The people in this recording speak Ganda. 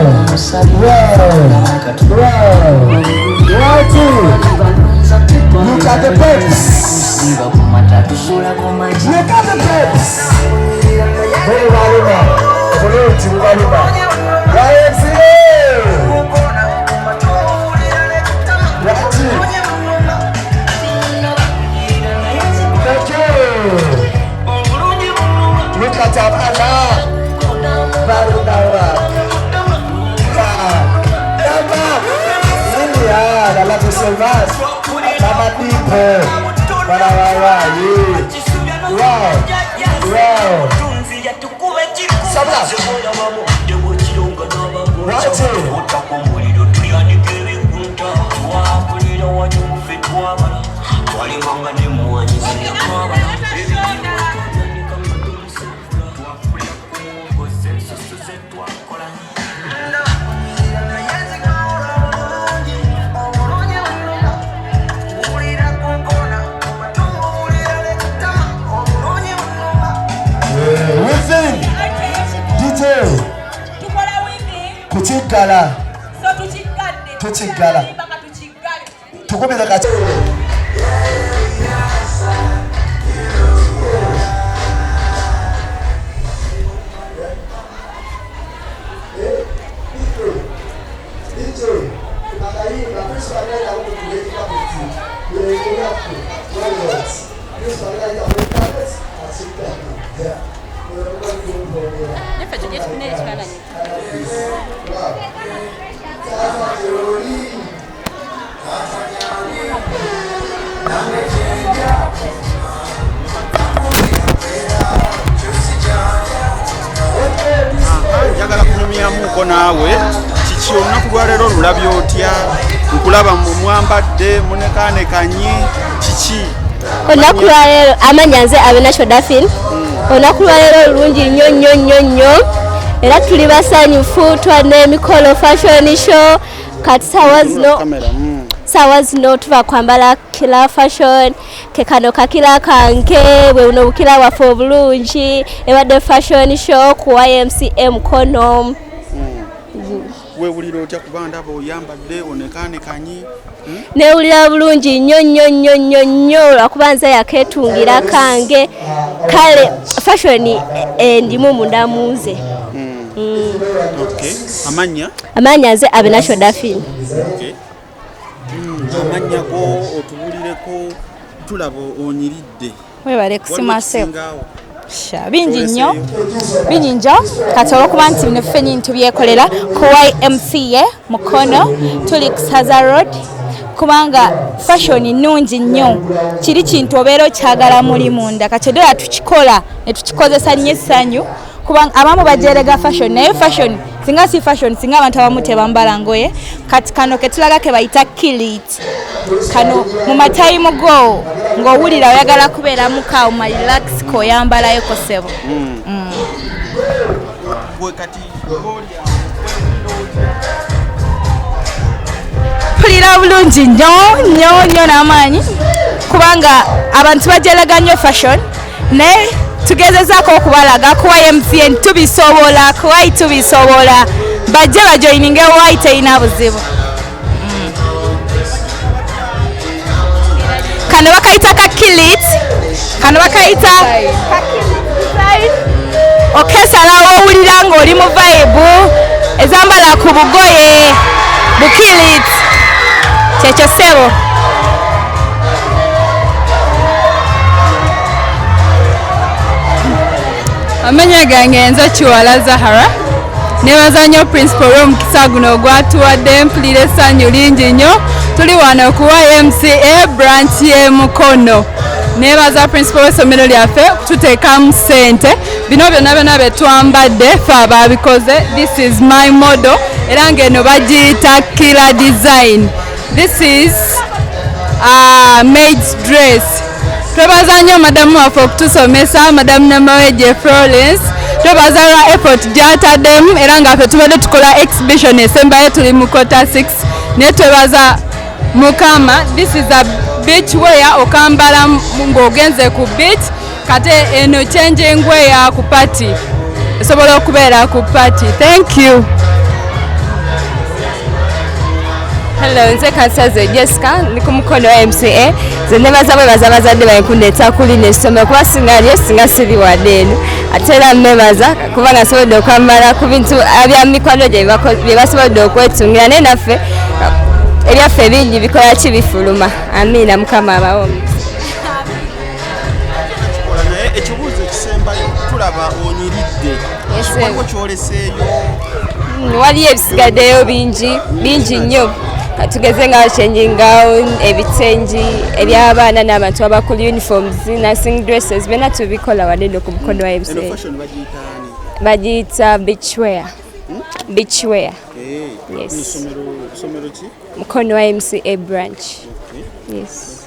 Look at the babes. Look at the babes. Very Walima. Volunteer Walima. YMCA. Thank you. Look at Anna. Barudawa. I love you so much. Mama people. Wow. Sabla. Watch it. Tuchigala. Tukomeza kati. Njagala kunyumya Mukono awe kiki olunaku lwa leero lulabye otya nkulaba mwambadde munekanekanye kiki olunaku lwa leero amanya nze Abayiz Daffin olunaku lwa leero lulungi nnyo era tuli basanyufu twadde emikolo fashion show kati sawa zino tuva kwambala kila fashion kekano kakila kanke bwe buno bukila waffe obulungi ebadde fashion show ku Ymca Mukono. Wewulira otya kubanda abo oyambadde onekanekanye newulira bulungi nnyo lwakuba nze yaketungira kange kale fashion ndimu munda munze. Okay. Amanya nze Abayiz Daffin. Okay. Amanya go otubulireko tulabo onyiridde. Webale kusimase. Bingi nnyo kati olwokuba nti bino ffe nyini tubyekolera ku Ymca Mukono tuli kusaza road kubanga fashion nnungi nnyo kiri kintu obeera okyagala muli munda kati ddala tukikola ne tukikozesa nnyo essanyu kubanga abamu bajerega fashion naye fashion singa si fashion singa abantu abamu tebambala ngoye kati kano ketulaga ke bayita kilit kano mu matayimu go ng'owulira oyagala kubeera mukawo ma relax ko yambalayo ko sebo. Mpulira bulungi nnyo n'amaanyi kubanga abantu bajerega nnyo fashion naye tugezezaako okubalaga ku Ymca tubisobola bajje bajoyininge white eyina buzibu. Kano bakayita kakilit kano bakayita okesalawo owulira ng'oli mu vibe ezambala ku bugoye bukilit kyekyo sebo. Amanya gange nze Kiwala Zahara nebaza nnyo principal w'omukisa guno ogwatuwadde mpulira essanyu lingi nnyo tuli wano ku Ymca branch y'e Mukono nebaza principal w'essomero lyaffe tuteekamu ssente bino byonna bye twambadde ffe ababikoze. This is my model era ng'eno bagiyita killer design. This is maid's dress. Twebaza nnyo madamu waffe okutusomesa madamu Namaweje Florence twebaza lwa effort gy'ataddemu era nga ffe tubadde tukola exhibition esembayo tuli mu quarter 6 naye twebaza mukama. This is a beach wear okambala ng'ogenze ku beach kate eno changing wear ku party esobola okubeera ku party. Thank you. Hello, nze Kansaze Jessica, ndi ku Mukono wa MCA. Nze nebaza bazadde bankundeeta kuli n'essomero kuba singa siri wadde eno. Ate era mmebaza kuba nga nsobodde okwambala ku bintu bya mikwano gye basobodde okwetungira naye naffe ebyaffe bingi bikola ki bifuluma. Amiina Mukama abawomi. Ekibuuzo ekisembayo tulaba onyiridde. Waliwo kyoleseeyo? Waliyo ebisigaddeyo bingi nnyo. Tugeze nga changing gown, ebitengi eby'abaana n'abantu abakulu, uniforms, nursing dresses, byonna tubikola wadde ku Mukono wa MCA. Bagiyita beachwear. Beachwear. Yes. Somero ki? Mukono wa MCA branch. Yes.